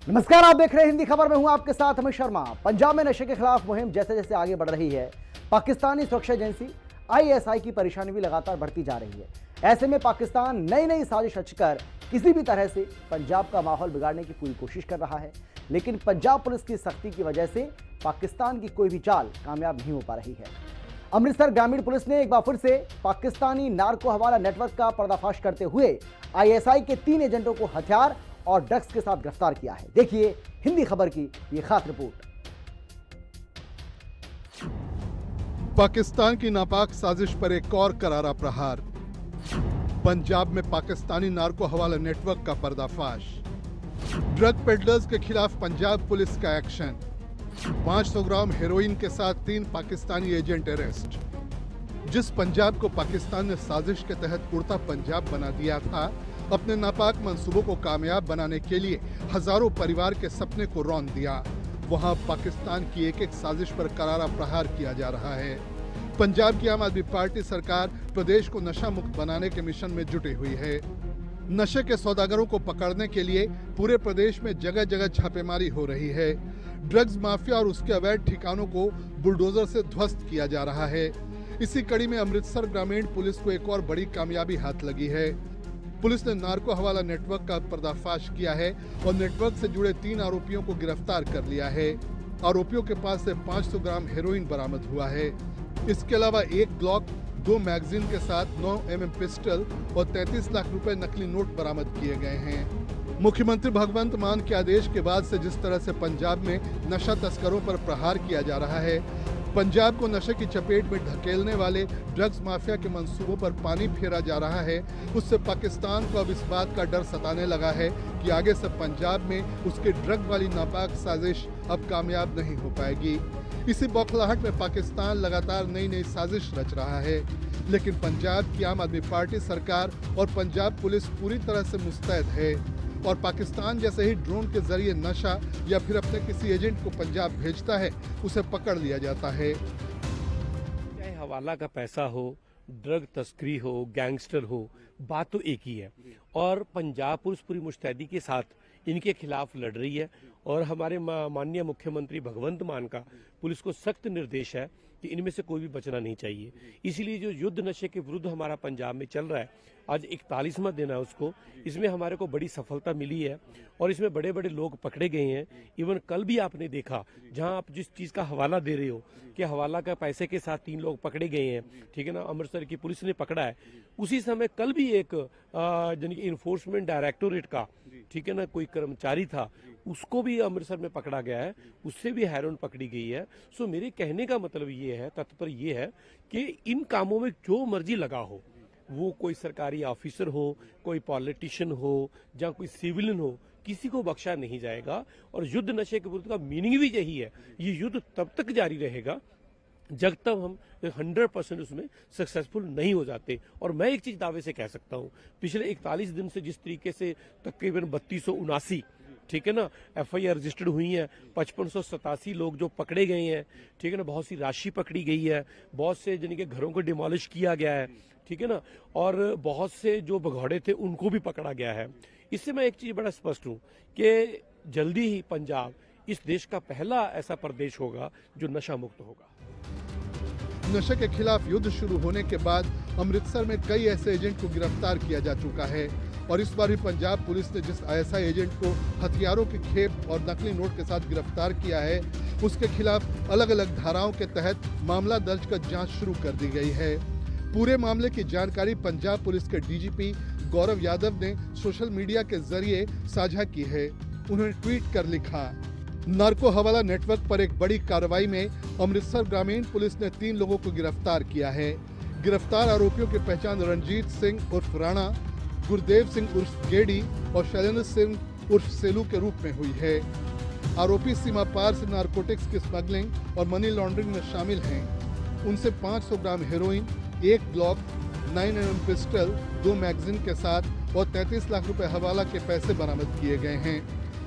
नमस्कार, आप देख रहे हैं हिंदी खबर में। हूं आपके साथ अमित शर्मा। पंजाब में नशे के खिलाफ मुहिम जैसे जैसे आगे बढ़ रही है, पाकिस्तानी सुरक्षा एजेंसी आईएसआई की परेशानी भी लगातार बढ़ती जा रही है। ऐसे में पाकिस्तान नई नई साजिश रचकर किसी भी तरह से पंजाब का माहौल बिगाड़ने की पूरी कोशिश कर रहा है, लेकिन पंजाब पुलिस की सख्ती की वजह से पाकिस्तान की कोई भी चाल कामयाब नहीं हो पा रही है। अमृतसर ग्रामीण पुलिस ने एक बार फिर से पाकिस्तानी नार्को हवाला नेटवर्क का पर्दाफाश करते हुए आईएसआई के 3 एजेंटों को हथियार और ड्रग्स के साथ गिरफ्तार किया है। देखिए हिंदी खबर की ये खास रिपोर्ट। पाकिस्तान की नापाक साजिश पर एक और करारा प्रहार। पंजाब में पाकिस्तानी नार्को हवाला नेटवर्क का पर्दाफाश। ड्रग पेडलर्स के खिलाफ पंजाब पुलिस का एक्शन। 500 ग्राम हेरोइन के साथ 3 पाकिस्तानी एजेंट अरेस्ट। जिस पंजाब को पाकिस्तान ने साजिश के तहत उड़ता पंजाब बना दिया था, अपने नापाक मंसूबों को कामयाब बनाने के लिए हजारों परिवार के सपने को रौंद दिया, वहां पाकिस्तान की एक एक साजिश पर करारा प्रहार किया जा रहा है। पंजाब की आम आदमी पार्टी सरकार प्रदेश को नशा मुक्त बनाने के मिशन में जुटी हुई है। नशे के सौदागरों को पकड़ने के लिए पूरे प्रदेश में जगह जगह छापेमारी हो रही है। ड्रग्स माफिया और उसके अवैध ठिकानों को बुलडोजर से ध्वस्त किया जा रहा है। इसी कड़ी में अमृतसर ग्रामीण पुलिस को एक और बड़ी कामयाबी हाथ लगी है। पुलिस ने नार्को हवाला नेटवर्क का पर्दाफाश किया है और नेटवर्क से जुड़े 3 आरोपियों को गिरफ्तार कर लिया है। आरोपियों के पास से 500 ग्राम हेरोइन बरामद हुआ है। इसके अलावा 1 ग्लॉक, 2 मैगजीन के साथ 9 mm पिस्टल और 33 लाख रुपए नकली नोट बरामद किए गए हैं। मुख्यमंत्री भगवंत मान के आदेश के बाद से जिस तरह से पंजाब में नशा तस्करों पर प्रहार किया जा रहा है, पंजाब को नशे की चपेट में ढकेलने वाले ड्रग्स माफिया के मंसूबों पर पानी फेरा जा रहा है, उससे पाकिस्तान को अब इस बात का डर सताने लगा है कि आगे से पंजाब में उसके ड्रग वाली नापाक साजिश अब कामयाब नहीं हो पाएगी। इसी बौखलाहट में पाकिस्तान लगातार नई नई साजिश रच रहा है, लेकिन पंजाब की आम आदमी पार्टी सरकार और पंजाब पुलिस पूरी तरह से मुस्तैद है और पाकिस्तान जैसे ही ड्रोन के जरिए नशा या फिर अपने किसी एजेंट को पंजाब भेजता है, उसे पकड़ लिया जाता है। चाहे हवाला का पैसा हो, ड्रग तस्करी हो, गैंगस्टर हो, बात तो एक ही है और पंजाब पुलिस पूरी मुस्तैदी के साथ इनके खिलाफ लड़ रही है और हमारे माननीय मुख्यमंत्री भगवंत मान का पुलिस को सख्त निर्देश है कि इनमें से कोई भी बचना नहीं चाहिए। इसीलिए जो युद्ध नशे के विरुद्ध हमारा पंजाब में चल रहा है, आज 41वां दिन है उसको, इसमें हमारे को बड़ी सफलता मिली है और इसमें बड़े बड़े लोग पकड़े गए हैं। इवन कल भी आपने देखा, जहां आप जिस चीज का हवाला दे रहे हो कि हवाला का पैसे के साथ 3 लोग पकड़े गए हैं, ठीक है ना, अमृतसर की पुलिस ने पकड़ा है। उसी समय कल भी एक यानी कि इन्फोर्समेंट डायरेक्टोरेट का, ठीक है ना, कोई कर्मचारी था, उसको भी अमृतसर में पकड़ा गया है, उससे भी हेरोइन पकड़ी गई है। सो मेरे कहने का मतलब ये है, तात्पर्य ये है कि इन कामों में जो मर्जी लगा हो, वो कोई सरकारी ऑफिसर हो, कोई पॉलिटिशियन हो या कोई सिविलियन हो, किसी को बख्शा नहीं जाएगा। और युद्ध नशे के विरुद्ध का मीनिंग भी यही है, ये युद्ध तब तक जारी रहेगा जब तक हम 100% उसमें सक्सेसफुल नहीं हो जाते। और मैं एक चीज दावे से कह सकता हूं, पिछले 41 दिन से जिस तरीके से तकरीबन 3279, ठीक है ना, FIR रजिस्टर्ड हुई है, 5587 लोग जो पकड़े गए हैं, ठीक है ना, बहुत सी राशि पकड़ी गई है, बहुत से यानी कि घरों को डिमोलिश किया गया है, ठीक है ना, और बहुत से जो भगौड़े थे उनको भी पकड़ा गया है। इससे मैं एक चीज बड़ा स्पष्ट हूं कि जल्दी ही पंजाब इस देश का पहला ऐसा प्रदेश होगा जो नशा मुक्त होगा। नशे के खिलाफ युद्ध शुरू होने के बाद अमृतसर में कई ऐसे एजेंट को गिरफ्तार किया जा चुका है और इस बार भी पंजाब पुलिस ने जिस ISI एजेंट को हथियारों की खेप और नकली नोट के साथ गिरफ्तार किया है, उसके खिलाफ अलग अलग धाराओं के तहत मामला दर्ज कर जांच शुरू कर दी गई है। पूरे मामले की जानकारी पंजाब पुलिस के DGP गौरव यादव ने सोशल मीडिया के जरिए साझा की है। उन्होंने ट्वीट कर लिखा, नार्को हवाला नेटवर्क पर एक बड़ी कार्रवाई में अमृतसर ग्रामीण पुलिस ने 3 लोगों को गिरफ्तार किया है। गिरफ्तार आरोपियों की पहचान रणजीत सिंह उर्फ राणा, गुरदेव सिंह उर्फ गेडी और शैलेंद्र सिंह उर्फ सेलू के रूप में हुई है। आरोपी सीमा पार से नारकोटिक्स की स्मगलिंग और मनी लॉन्ड्रिंग में शामिल हैं। उनसे 500 gram heroin, 1 Glock, 9 mm pistol, 2 magazine के साथ और 33 लाख रुपए हवाला के पैसे बरामद किए गए हैं।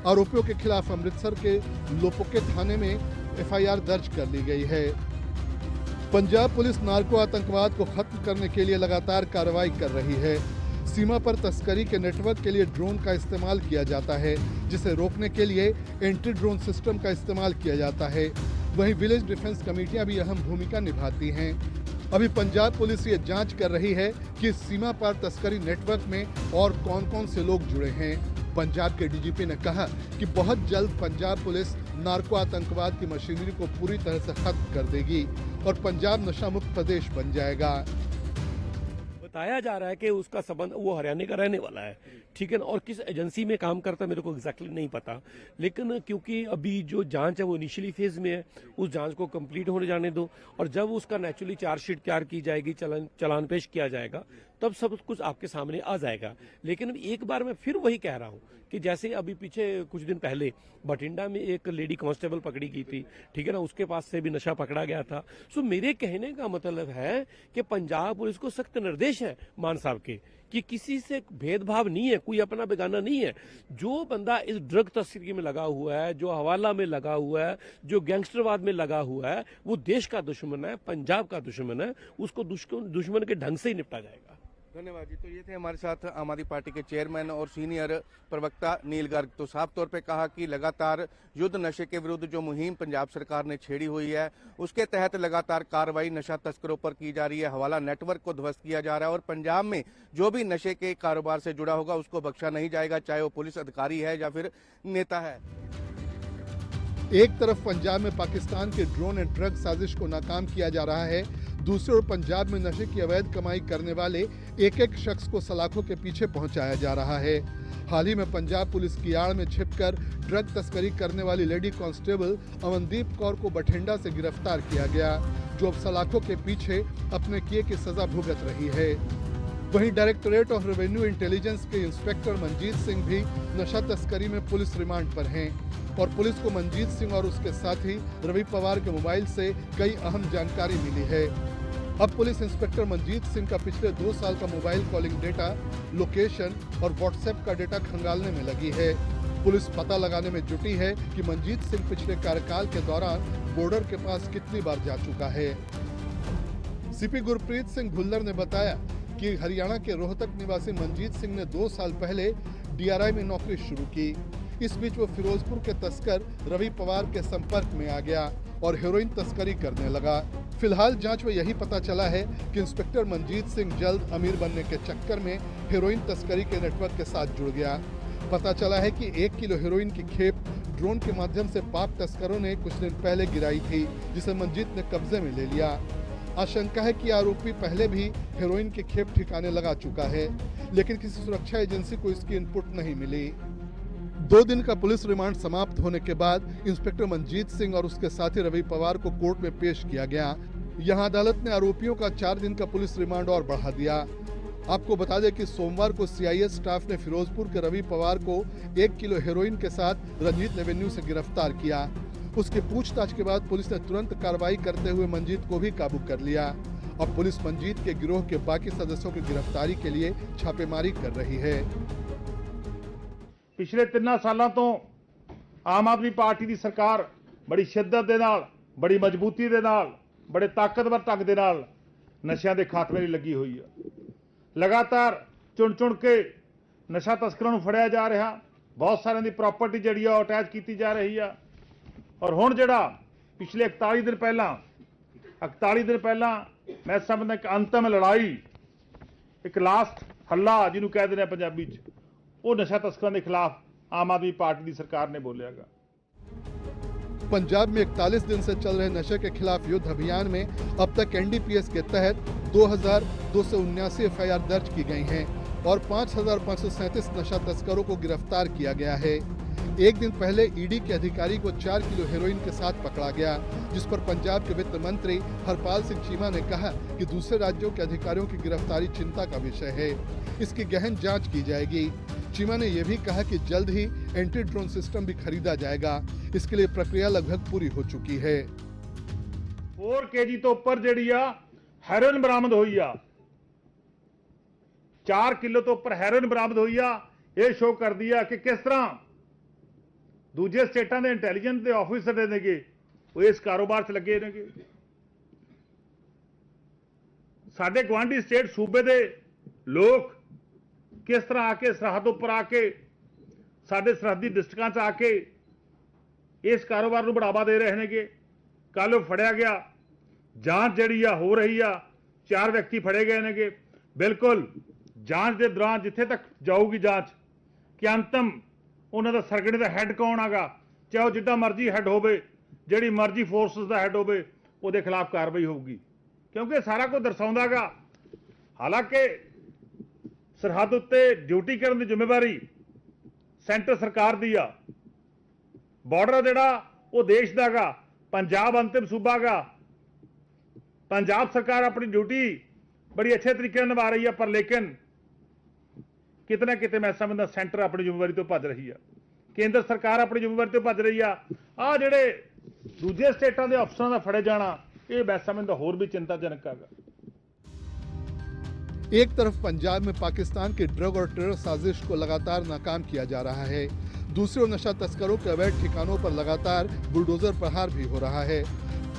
आरोपियों के खिलाफ अमृतसर के लोपोके थाने में FIR दर्ज कर ली गई है। पंजाब पुलिस नार्को आतंकवाद को खत्म करने के लिए लगातार कार्रवाई कर रही है। सीमा पर तस्करी के नेटवर्क के लिए ड्रोन का इस्तेमाल किया जाता है, जिसे रोकने के लिए एंटी ड्रोन सिस्टम का इस्तेमाल किया जाता है। वहीं विलेज डिफेंस कमेटियां भी अहम भूमिका निभाती हैं। अभी पंजाब पुलिस ये जांच कर रही है कि सीमा पार तस्करी नेटवर्क में और कौन-कौन से लोग जुड़े हैं। पंजाब के डीजीपी ने कहा कि बहुत जल्द पंजाब पुलिस नार्को आतंकवाद की मशीनरी को पूरी तरह से खत्म कर देगी और पंजाब नशा मुक्त प्रदेश बन जाएगा। बताया जा रहा है कि उसका संबंध वो हरियाणा का रहने वाला है, ठीक है ना, और किस एजेंसी में काम करता है मेरे को एग्जैक्टली नहीं पता, लेकिन क्योंकि अभी जो जांच है वो इनिशियली फेज में है, उस जांच को कंप्लीट होने जाने दो और जब उसका नेचुरली चार्जशीट तैयार की जाएगी, चालान पेश किया जाएगा, तब सब कुछ आपके सामने आ जाएगा। लेकिन एक बार मैं फिर वही कह रहा हूँ कि जैसे अभी पीछे कुछ दिन पहले बठिंडा में एक लेडी कांस्टेबल पकड़ी गई थी, ठीक है ना, उसके पास से भी नशा पकड़ा गया था। सो मेरे कहने का मतलब है कि पंजाब पुलिस को सख्त निर्देश है मान साहब के कि किसी से भेदभाव नहीं है, कोई अपना बेगाना नहीं है। जो बंदा इस ड्रग तस्करी में लगा हुआ है, जो हवाला में लगा हुआ है, जो गैंगस्टरवाद में लगा हुआ है, वो देश का दुश्मन है, पंजाब का दुश्मन है, उसको दुश्मन के ढंग से ही निपटा जाएगा। धन्यवाद जी। तो ये थे हमारे साथ आम आदमी पार्टी के चेयरमैन और सीनियर प्रवक्ता नील गर्ग। तो साफ तौर पे कहा कि लगातार युद्ध नशे के विरुद्ध जो मुहिम पंजाब सरकार ने छेड़ी हुई है, उसके तहत लगातार कार्रवाई नशा तस्करों पर की जा रही है। हवाला नेटवर्क को ध्वस्त किया जा रहा है और पंजाब में जो भी नशे के कारोबार से जुड़ा होगा उसको बख्शा नहीं जाएगा, चाहे वो पुलिस अधिकारी है या फिर नेता है। एक तरफ पंजाब में पाकिस्तान के ड्रोन एंड ड्रग साजिश को नाकाम किया जा रहा है, दूसरी ओर पंजाब में नशे की अवैध कमाई करने वाले एक एक शख्स को सलाखों के पीछे पहुंचाया जा रहा है। हाल ही में पंजाब पुलिस की आड़ में छिपकर ड्रग तस्करी करने वाली लेडी कांस्टेबल अमनदीप कौर को बठिंडा से गिरफ्तार किया गया, जो अब सलाखों के पीछे अपने किए की सजा भुगत रही है। वहीं डायरेक्टोरेट ऑफ रेवेन्यू इंटेलिजेंस के इंस्पेक्टर मनजीत सिंह भी नशा तस्करी में पुलिस रिमांड पर हैं और पुलिस को मनजीत सिंह और उसके साथी रवि पवार के मोबाइल से कई अहम जानकारी मिली है। अब पुलिस इंस्पेक्टर मनजीत सिंह का पिछले 2 साल का मोबाइल कॉलिंग डेटा, लोकेशन और व्हाट्सएप का डेटा खंगालने में लगी है। पुलिस पता लगाने में जुटी है कि मनजीत सिंह पिछले कार्यकाल के दौरान बॉर्डर के पास कितनी बार जा चुका है। सीपी गुरप्रीत सिंह भुल्लर ने बताया कि हरियाणा के रोहतक निवासी मनजीत सिंह ने 2 साल पहले डीआरआई में नौकरी शुरू की। इस बीच वो फिरोजपुर के तस्कर रवि पवार के संपर्क में आ गया और हेरोइन तस्करी करने लगा। फिलहाल जांच में यही पता चला है कि इंस्पेक्टर मनजीत सिंह जल्द अमीर बनने के चक्कर में हेरोइन तस्करी के नेटवर्क के साथ जुड़ गया। पता चला है कि 1 किलो हेरोइन की खेप ड्रोन के माध्यम से पाक तस्करों ने कुछ दिन पहले गिराई थी, जिसे मनजीत ने कब्जे में ले लिया। आशंका है कि आरोपी पहले भी हेरोइन की खेप ठिकाने लगा चुका है, लेकिन किसी सुरक्षा एजेंसी को इसकी इनपुट नहीं मिली। 2 दिन का पुलिस रिमांड समाप्त होने के बाद इंस्पेक्टर मनजीत सिंह और उसके साथी रवि पवार को कोर्ट में पेश किया गया। यहां अदालत ने आरोपियों का 4 दिन का पुलिस रिमांड और बढ़ा दिया। आपको बता दें कि सोमवार को सीआईएस स्टाफ ने फिरोजपुर के रवि पवार को 1 किलो हेरोइन के साथ रंजीत एवेन्यू से गिरफ्तार किया। उसकी पूछताछ के बाद पुलिस ने तुरंत कार्रवाई करते हुए मंजीत को भी काबू कर लिया। अब पुलिस मंजीत के गिरोह के बाकी सदस्यों की गिरफ्तारी के लिए छापेमारी कर रही है। पिछले 3 सालों तो आम आदमी पार्टी की सरकार बड़ी शिद्दत दे नाल, बड़ी मजबूती दे नाल, बड़े ताकतवर ढंग दे नाल नशिਆਂ ਦੇ ਖਾਤਮੇ ਲਈ ਲੱਗੀ ਹੋਈ ਹੈ। लगातार चुन के नशा तस्करों ਨੂੰ ਫੜਿਆ ਜਾ ਰਿਹਾ, बहुत ਸਾਰਿਆਂ ਦੀ प्रॉपर्टी ਜਿਹੜੀ ਆ ਅਟੈਚ ਕੀਤੀ ਜਾ ਰਹੀ ਆ। और हुण ਜਿਹੜਾ पिछले 41 दिन ਪਹਿਲਾਂ मैं समझदा कि अंतिम लड़ाई, एक लास्ट हल्ला जिन्हों कह देना पंजाबी च, वो नशा तस्करों के खिलाफ आम आदमी पार्टी की सरकार ने बोलियागा। पंजाब में 41 दिन से चल रहे नशे के खिलाफ युद्ध अभियान में अब तक एनडीपीएस के तहत 2279 एफआईआर दर्ज की गई हैं और 5537 नशा तस्करों को गिरफ्तार किया गया है। एक दिन पहले ईडी के अधिकारी को 4 किलो हेरोइन के साथ पकड़ा गया, जिस पर पंजाब के वित्त मंत्री हरपाल सिंह चीमा ने कहा कि दूसरे राज्यों के अधिकारियों की गिरफ्तारी चिंता का विषय है, इसकी गहन जांच की जाएगी। चीमा ने यह भी कहा कि जल्द ही एंटी ड्रोन सिस्टम भी खरीदा जाएगा, इसके लिए प्रक्रिया लगभग पूरी हो चुकी है। 4 kg तो ऊपर जी हैरोइन बरामद हुई आ, 4 किलो तो ऊपर हैरोइन बरामद हुई आ। यह शो कर दिया कि किस तरह दूजे स्टेटा के इंटैलीजेंस के ऑफिसर ने वो इस कारोबार से लगे ने। साडे गुआंढी स्टेट सूबे के लोग ਕਿਸ ਤਰ੍ਹਾਂ ਆ ਕੇ ਸਰਹੱਦ ਉੱਪਰ ਆ ਕੇ ਸਾਡੇ ਸਰਹੱਦੀ ਡਿਸਟ੍ਰਿਕਾਂ 'ਚ ਆ ਕੇ ਇਸ ਕਾਰੋਬਾਰ ਨੂੰ ਬੜਾਵਾ ਦੇ ਰਹੇ ਨੇਗੇ। ਕੱਲ੍ਹ ਉਹ ਫੜਿਆ ਗਿਆ, ਜਾਂਚ ਜਿਹੜੀ ਆ ਹੋ ਰਹੀ ਆ, 4 ਵਿਅਕਤੀ ਫੜੇ ਗਏ ਨੇਗੇ। ਬਿਲਕੁਲ ਜਾਂਚ ਦੇ ਦੌਰਾਨ ਜਿੱਥੇ ਤੱਕ ਜਾਊਗੀ ਜਾਂਚ ਕਿ ਅੰਤਮ ਉਹਨਾਂ ਦਾ ਸਰਗਣੇ ਦਾ ਹੈੱਡ ਕੌਣ ਆਗਾ, ਚਾਹੇ ਉਹ ਜਿੱਦਾਂ ਮਰਜ਼ੀ ਹੈੱਡ ਹੋਵੇ, ਜਿਹੜੀ ਮਰਜ਼ੀ ਫੋਰਸਸ ਦਾ ਹੈੱਡ ਹੋਵੇ, ਉਹਦੇ ਖਿਲਾਫ ਕਾਰਵਾਈ ਹੋਊਗੀ। ਕਿਉਂਕਿ ਸਾਰਾ ਕੁਝ ਦਰਸਾਉਂਦਾਗਾ ਹਾਲਾਂਕਿ ਸਰਹੱਦ ਉੱਤੇ ਡਿਊਟੀ ਕਰਨ ਦੀ ਜ਼ਿੰਮੇਵਾਰੀ ਸੈਂਟਰ ਸਰਕਾਰ ਦੀ ਆ। ਬਾਰਡਰ ਜਿਹੜਾ ਉਹ ਦੇਸ਼ ਦਾ ਗਾ, ਪੰਜਾਬ ਅੰਤਿਮ ਸੂਬਾ ਗਾ। ਪੰਜਾਬ ਸਰਕਾਰ ਆਪਣੀ ਡਿਊਟੀ ਬੜੀ ਅੱਛੇ ਤਰੀਕੇ ਨਾਲ ਨਿਭਾ ਰਹੀ ਹੈ, ਪਰ ਲੇਕਿਨ ਕਿਤੇ ਨਾ ਕਿਤੇ ਮੈਂ ਸਮਝਦਾ ਸੈਂਟਰ ਆਪਣੀ ਜ਼ਿੰਮੇਵਾਰੀ ਤੋਂ ਭੱਜ ਰਹੀ ਆ, ਕੇਂਦਰ ਸਰਕਾਰ ਆਪਣੀ ਜ਼ਿੰਮੇਵਾਰੀ ਤੋਂ ਭੱਜ ਰਹੀ ਆ। ਆ ਜਿਹੜੇ ਦੂਜੇ ਸਟੇਟਾਂ ਦੇ ਅਫਸਰਾਂ ਦਾ ਫੜੇ ਜਾਣਾ, ਇਹ ਮੈਂ ਸਮਝਦਾ ਹੋਰ भी चिंताजनक है। एक तरफ पंजाब में पाकिस्तान के ड्रग और टेरर साजिश को लगातार नाकाम किया जा रहा है, दूसरी ओर नशा तस्करों के अवैध ठिकानों पर लगातार बुलडोजर प्रहार भी हो रहा है।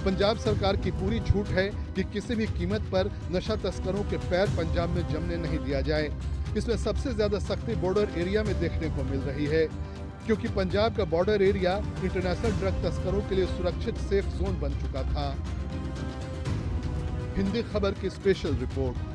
पंजाब सरकार की पूरी झूठ है कि किसी भी कीमत पर नशा तस्करों के पैर पंजाब में जमने नहीं दिया जाए। इसमें सबसे ज्यादा सख्ती बॉर्डर एरिया में देखने को मिल रही है, क्योंकि पंजाब का बॉर्डर एरिया इंटरनेशनल ड्रग तस्करों के लिए सुरक्षित सेफ जोन बन चुका था। हिंदी खबर की स्पेशल रिपोर्ट।